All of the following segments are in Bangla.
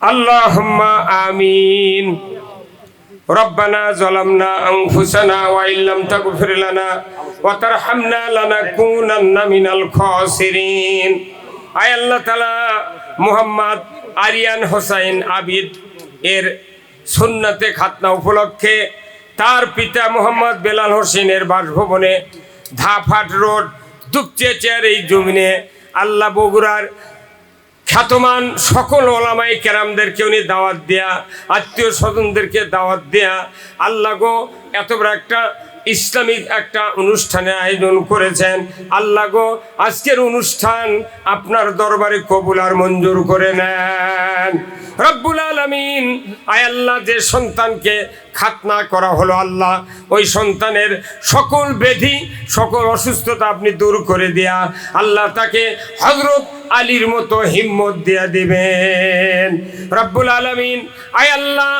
আল্লাহুম্মা আমিন। রব্বানা যালামনা আনফুসানা ওয়া ইল্লাম তাগফির লানা ওয়া তারহামনা লানাকুনান্না মিনাল খাসিরিন। আয় আল্লাহ তাআলা, মুহাম্মদ আরিয়ান হোসাইন আবিদ এর সুন্নতে খাতনা উপলক্ষে তার পিতা মোহাম্মদ বেলাল হোসেনের বাসভবনে ধাফাট রোড দুপচেচিয়ার এই জমিনে আল্লাহ বগুড়ার খ্যাতমান সকল ওলামায়ে কেরামদেরকে উনি দাওয়াত দেয়া, আত্মীয় স্বজনদেরকে দাওয়াত দেয়া, আল্লাহ গো এত বড় একটা ইসলামিক একটা অনুষ্ঠানের আয়োজন করেছেন। আল্লাহ গো আজকের অনুষ্ঠান আপনার দরবারে কবুল আর মঞ্জুর করে নেন রব্বুল আলামিন। আয় আল্লাহ, যে সন্তানকে খাতনা করা হলো আল্লাহ, ওই সন্তানের সকল ব্যাধি সকল অসুস্থতা আপনি দূর করে দেয়া আল্লাহ তাকে হযরত আলীর মতো হিম্মত দিয়া দিবেন রব্বুল আলামিন। আয় আল্লাহ,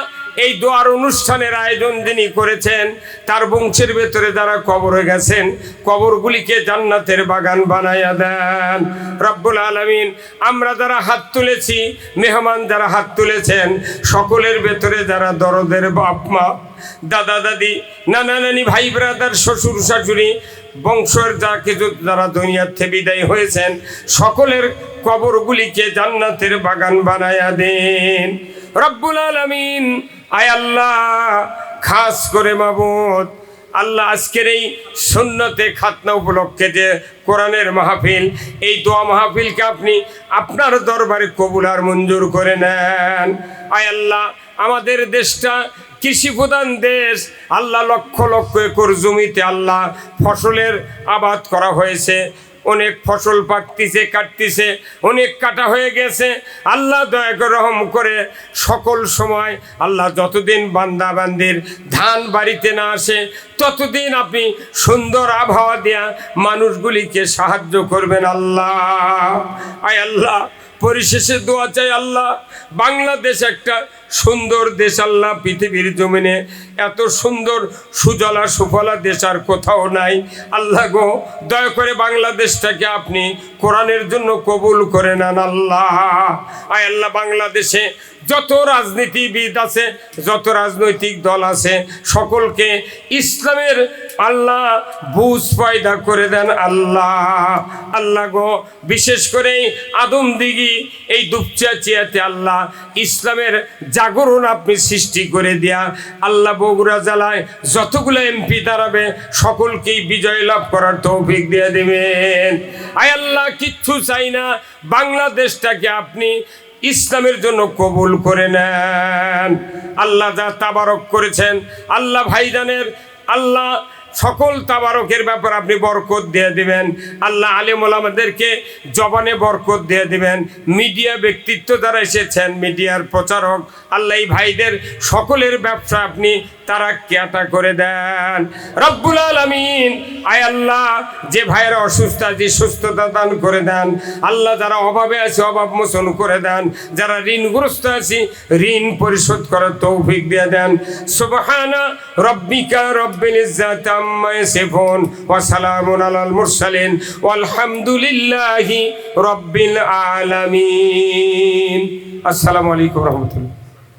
এই দোয়ার অনুষ্ঠানের আয়োজন যিনি করেছেন তার বংশের ভেতরে যারা কবরে গেছেন কবরগুলিকে জান্নাতের বাগান বানাইয়া দেন রব্বুল আলামিন। আমরা যারা হাত তুলেছি, মেহমান যারা হাত তুলেছেন, সকলের ভেতরে যারা দরদের বাপ মা, দাদা দাদি, নানা নানি, ভাই ব্রাদার, শ্বশুর শাশুড়ি, বংশের যা কিছু যারা দুনিয়ার থেকে বিদায় হয়েছেন সকলের কবরগুলিকে জান্নাতের বাগান বানাইয়া দেন রব্বুল আলামিন। আয় আল্লাহ, খাস করে মাবুদ আল্লাহ, আজকের এই সুন্নতে খাতনা উপলক্ষে যে কোরআনের মাহফিল, এই দোয়া মাহফিলকে আপনি আপনার দরবারে কবুল আর মঞ্জুর করে নেন। আয় আল্লাহ, আমাদের দেশটা কৃষি প্রধান দেশ আল্লাহ, লক্ষ লক্ষ একর জমিতে আল্লাহ ফসলের আবাদ করা হয়েছে, অনেক ফসল পাকতিছে, কাটতিছে, অনেক কাটা হয়ে গেছে। আল্লাহ দয়া করে রহম করে সকল সময় আল্লাহ যতদিন বান্দা বান্দির ধান বাড়িতে না আসে ততদিন আপনি সুন্দর আবহাওয়া দেয়া মানুষগুলিকে সাহায্য করবেন আল্লাহ। আয় আল্লাহ, পরিশেষে দোয়া চাই আল্লাহ, বাংলাদেশ একটা সুন্দর দেশ আল্লাহ, পৃথিবীর জমিনে এত সুন্দর সুজলা সুফলা দেশ আর কোথাও নাই আল্লাহ গো। দয়া করে বাংলাদেশটাকে আপনি কোরআনের জন্য কবুল করে নেন আল্লাহ। আয় আল্লাহ, বাংলাদেশে যত রাজনীতিবিদ আছে, যত রাজনৈতিক দল আছে, সকলকে ইসলামের আল্লাহ বুঝ পয়দা করে দেন আল্লাহ। আল্লাহ গো, বিশেষ করে আদমদিঘি এই দুপচাচিয়াতে আল্লাহ ইসলামের জাগরণ আপনি সৃষ্টি করে দেয়া আল্লাহ। বগুড়া জেলায় যতগুলো এমপি দাঁড়াবে সকলকেই বিজয় লাভ করার তৌফিক দিয়ে দেবেন। আয় আল্লাহ, কিচ্ছু চাই না, বাংলাদেশটাকে আপনি ইসলামের জন্য কবুল করে নেন আল্লাহ। যা তাবারক করেছেন আল্লাহ, ভাইজানের আল্লাহ সকল তাবারকের ব্যাপার আপনি বরকত দিয়ে দিবেন আল্লাহ। আলেম ওলামাদেরকে জবানে বরকত দিয়ে দিবেন। মিডিয়া ব্যক্তিত্ব যারা এসেছেন, মিডিয়ার প্রচারক আল্লাহ, এই ভাইদের সকলের ব্যবসা আপনি তারা কেটা করে দেন রব্বুল আলামিন। আয় আল্লাহ, যে ভাইয়েরা অসুস্থ আছে সুস্থতা দান করে দেন আল্লাহ। যারা অভাবে আছে অভাব মোচন করে দেন, যারা ঋণগ্রস্ত আছে ঋণ পরিশোধ করার তৌফিক দিয়ে দেন। সুবহানা রব্বিকা রব্বিল ইজ্জাতি আম্মা ইয়াসিফুন ওয়া সালামুন আলাল মুরসালিন ওয়ালহামদুলিল্লাহি রব্বিল আলামিন। আসসালামু আলাইকুম ওয়া রাহমাতুল্লাহ।